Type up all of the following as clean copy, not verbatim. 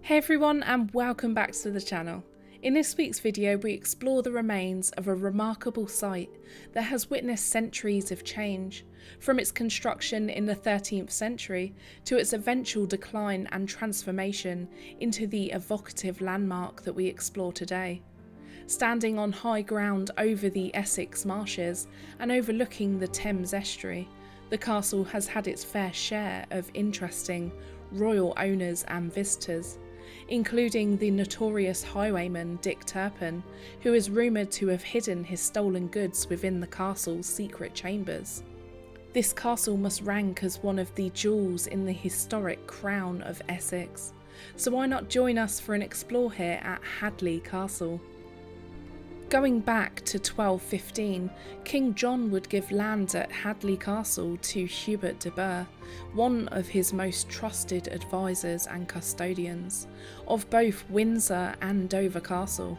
Hey everyone, and welcome back to the channel. In this week's video we explore the remains of a remarkable site that has witnessed centuries of change, from its construction in the 13th century to its eventual decline and transformation into the evocative landmark that we explore today. Standing on high ground over the Essex marshes and overlooking the Thames Estuary, the castle has had its fair share of interesting royal owners and visitors, including the notorious highwayman Dick Turpin, who is rumoured to have hidden his stolen goods within the castle's secret chambers. This castle must rank as one of the jewels in the historic crown of Essex, so why not join us for an explore here at Hadleigh Castle? Going back to 1215, King John would give land at Hadleigh Castle to Hubert de Burgh, one of his most trusted advisors and custodians, of both Windsor and Dover Castle.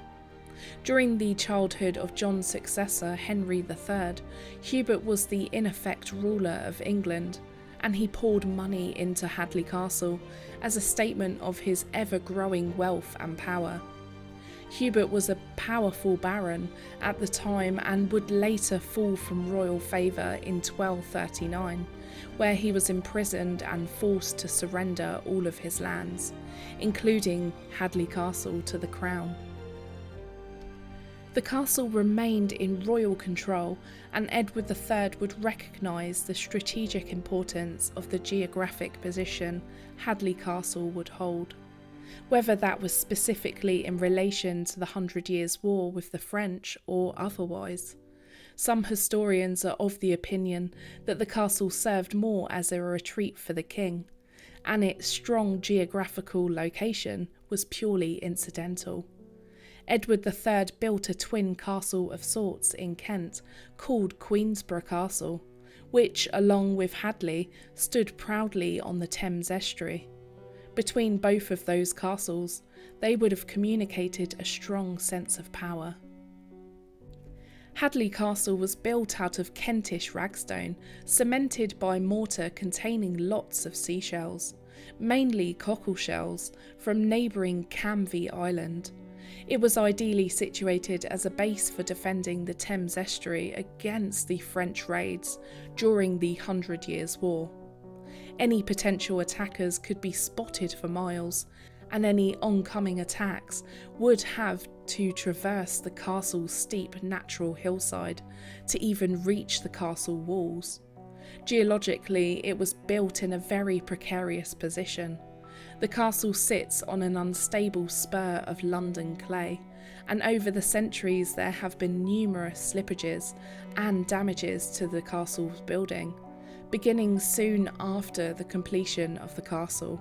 During the childhood of John's successor, Henry III, Hubert was the in effect ruler of England, and he poured money into Hadleigh Castle as a statement of his ever-growing wealth and power. Hubert was a powerful baron at the time and would later fall from royal favour in 1239, where he was imprisoned and forced to surrender all of his lands, including Hadleigh Castle, to the crown. The castle remained in royal control, and Edward III would recognise the strategic importance of the geographic position Hadleigh Castle would hold. Whether that was specifically in relation to the 100 Years' War with the French or otherwise. Some historians are of the opinion that the castle served more as a retreat for the king, and its strong geographical location was purely incidental. Edward III built a twin castle of sorts in Kent called Queensborough Castle, which, along with Hadleigh, stood proudly on the Thames Estuary. Between both of those castles, they would have communicated a strong sense of power. Hadleigh Castle was built out of Kentish ragstone, cemented by mortar containing lots of seashells, mainly cockle shells, from neighbouring Camvey Island. It was ideally situated as a base for defending the Thames Estuary against the French raids during the 100 Years' War. Any potential attackers could be spotted for miles, and any oncoming attacks would have to traverse the castle's steep natural hillside to even reach the castle walls. Geologically, it was built in a very precarious position. The castle sits on an unstable spur of London clay, and over the centuries there have been numerous slippages and damages to the castle's building, beginning soon after the completion of the castle.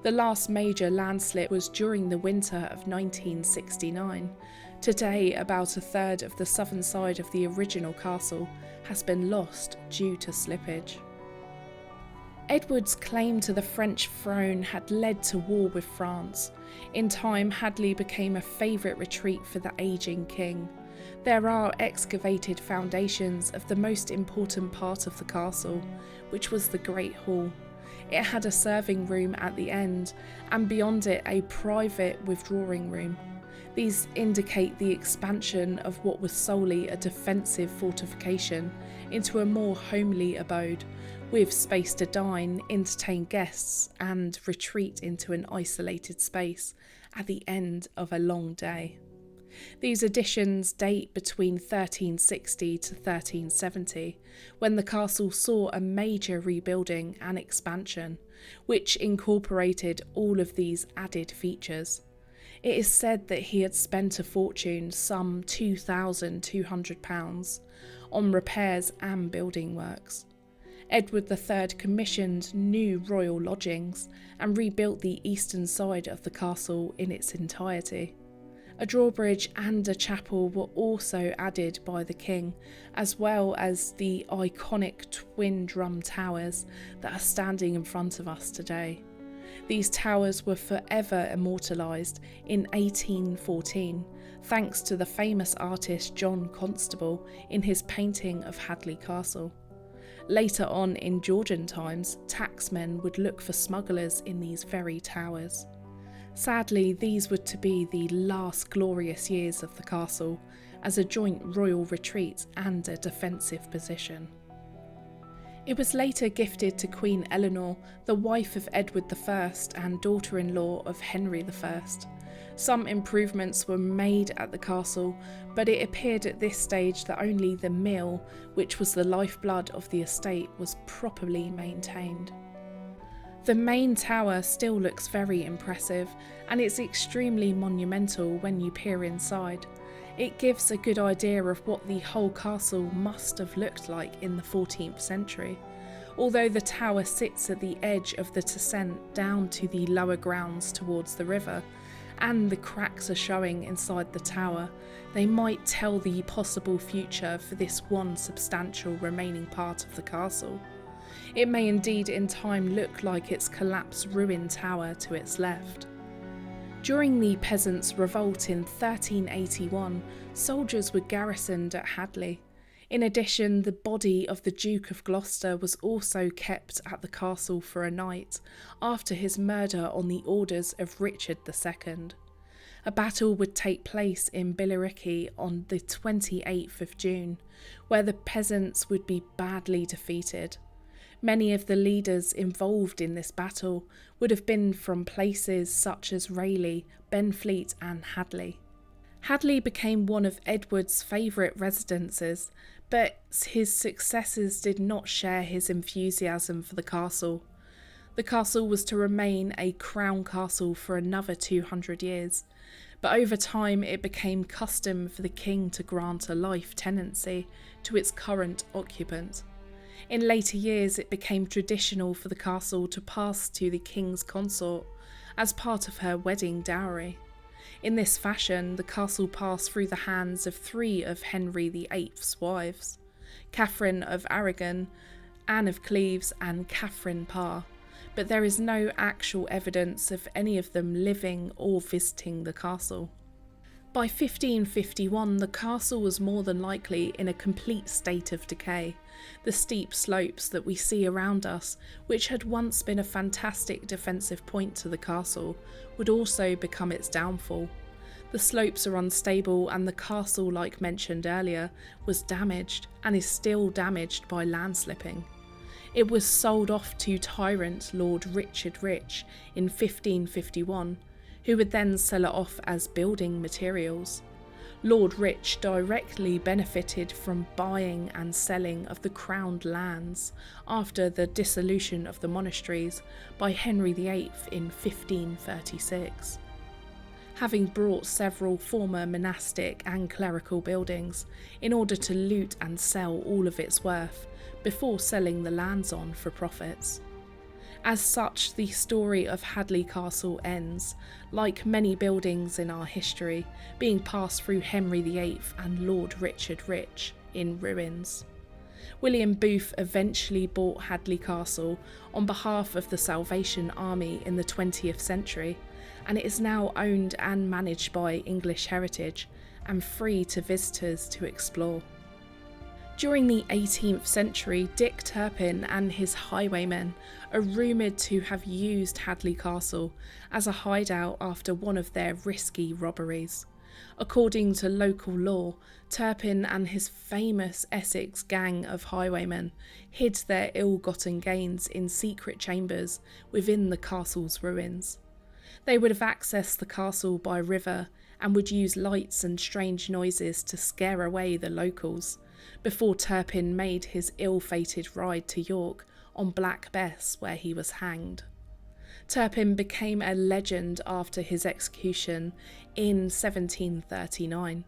The last major landslip was during the winter of 1969. Today, about a third of the southern side of the original castle has been lost due to slippage. Edward's claim to the French throne had led to war with France. In time, Hadleigh became a favourite retreat for the ageing king. There are excavated foundations of the most important part of the castle, which was the Great Hall. It had a serving room at the end, and beyond it a private withdrawing room. These indicate the expansion of what was solely a defensive fortification into a more homely abode, with space to dine, entertain guests, and retreat into an isolated space at the end of a long day. These additions date between 1360 to 1370, when the castle saw a major rebuilding and expansion, which incorporated all of these added features. It is said that he had spent a fortune, some £2,200, on repairs and building works. Edward III commissioned new royal lodgings and rebuilt the eastern side of the castle in its entirety. A drawbridge and a chapel were also added by the king, as well as the iconic twin drum towers that are standing in front of us today. These towers were forever immortalised in 1814, thanks to the famous artist John Constable in his painting of Hadleigh Castle. Later on in Georgian times, tacksmen would look for smugglers in these very towers. Sadly, these were to be the last glorious years of the castle, as a joint royal retreat and a defensive position. It was later gifted to Queen Eleanor, the wife of Edward I and daughter-in-law of Henry I. Some improvements were made at the castle, but it appeared at this stage that only the mill, which was the lifeblood of the estate, was properly maintained. The main tower still looks very impressive, and it's extremely monumental when you peer inside. It gives a good idea of what the whole castle must have looked like in the 14th century. Although the tower sits at the edge of the descent down to the lower grounds towards the river, and the cracks are showing inside the tower, they might tell the possible future for this one substantial remaining part of the castle. It may indeed in time look like its collapsed ruined tower to its left. During the Peasants' Revolt in 1381, soldiers were garrisoned at Hadleigh. In addition, the body of the Duke of Gloucester was also kept at the castle for a night, after his murder on the orders of Richard II. A battle would take place in Billericay on the 28th of June, where the peasants would be badly defeated. Many of the leaders involved in this battle would have been from places such as Rayleigh, Benfleet and Hadleigh. Hadleigh became one of Edward's favourite residences, but his successors did not share his enthusiasm for the castle. The castle was to remain a crown castle for another 200 years, but over time it became custom for the king to grant a life tenancy to its current occupant. In later years, it became traditional for the castle to pass to the king's consort as part of her wedding dowry. In this fashion, the castle passed through the hands of three of Henry VIII's wives: Catherine of Aragon, Anne of Cleves and Catherine Parr, but there is no actual evidence of any of them living or visiting the castle. By 1551, the castle was more than likely in a complete state of decay. The steep slopes that we see around us, which had once been a fantastic defensive point to the castle, would also become its downfall. The slopes are unstable and the castle, like mentioned earlier, was damaged and is still damaged by landslipping. It was sold off to tyrant Lord Richard Rich in 1551, who would then sell it off as building materials. Lord Rich directly benefited from buying and selling of the crowned lands after the dissolution of the monasteries by Henry VIII in 1536. Having brought several former monastic and clerical buildings in order to loot and sell all of its worth before selling the lands on for profits. As such, the story of Hadleigh Castle ends, like many buildings in our history, being passed through Henry VIII and Lord Richard Rich in ruins. William Booth eventually bought Hadleigh Castle on behalf of the Salvation Army in the 20th century, and it is now owned and managed by English Heritage and free to visitors to explore. During the 18th century, Dick Turpin and his highwaymen are rumoured to have used Hadleigh Castle as a hideout after one of their risky robberies. According to local law, Turpin and his famous Essex gang of highwaymen hid their ill-gotten gains in secret chambers within the castle's ruins. They would have accessed the castle by river and would use lights and strange noises to scare away the locals, before Turpin made his ill-fated ride to York on Black Bess, where he was hanged. Turpin became a legend after his execution in 1739.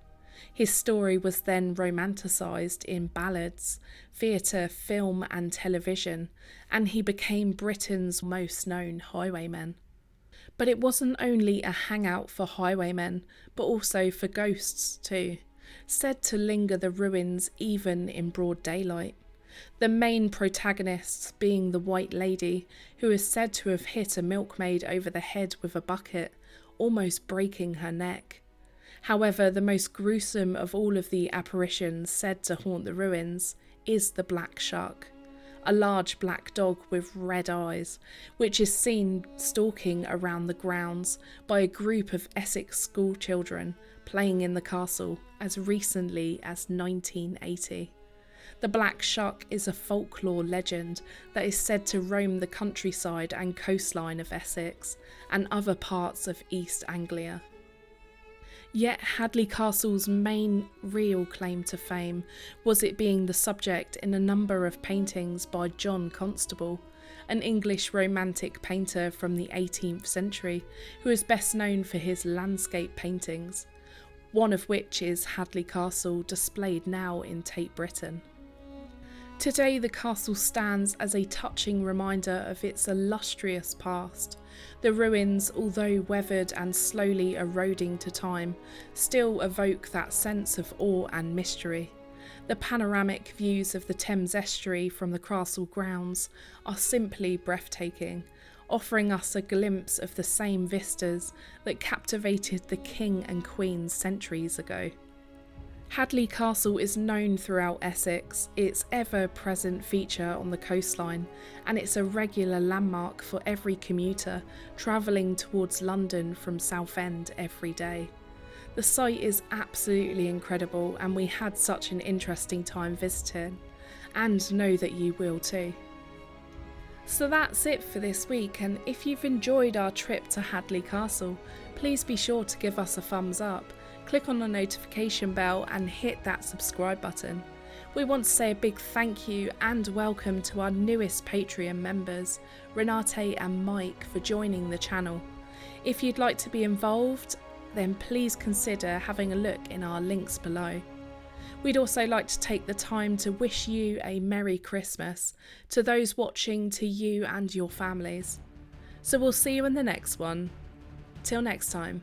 His story was then romanticised in ballads, theatre, film and television, and he became Britain's most known highwayman. But it wasn't only a hangout for highwaymen, but also for ghosts too, said to linger the ruins even in broad daylight. The main protagonists being the White Lady, who is said to have hit a milkmaid over the head with a bucket, almost breaking her neck. However, the most gruesome of all of the apparitions said to haunt the ruins is the Black Shuck, a large black dog with red eyes, which is seen stalking around the grounds by a group of Essex school children playing in the castle as recently as 1980. The Black Shuck is a folklore legend that is said to roam the countryside and coastline of Essex and other parts of East Anglia. Yet Hadleigh Castle's main real claim to fame was it being the subject in a number of paintings by John Constable, an English romantic painter from the 18th century who is best known for his landscape paintings, one of which is Hadleigh Castle, displayed now in Tate Britain. Today the castle stands as a touching reminder of its illustrious past. The ruins, although weathered and slowly eroding to time, still evoke that sense of awe and mystery. The panoramic views of the Thames Estuary from the castle grounds are simply breathtaking, offering us a glimpse of the same vistas that captivated the king and queen centuries ago. Hadleigh Castle is known throughout Essex, its ever-present feature on the coastline, and it's a regular landmark for every commuter travelling towards London from Southend every day. The site is absolutely incredible and we had such an interesting time visiting, and know that you will too. So that's it for this week, and if you've enjoyed our trip to Hadleigh Castle, please be sure to give us a thumbs up. Click on the notification bell and hit that subscribe button. We want to say a big thank you and welcome to our newest Patreon members, Renate and Mike, for joining the channel. If you'd like to be involved, then please consider having a look in our links below. We'd also like to take the time to wish you a Merry Christmas, to those watching, to you and your families. So we'll see you in the next one. Till next time.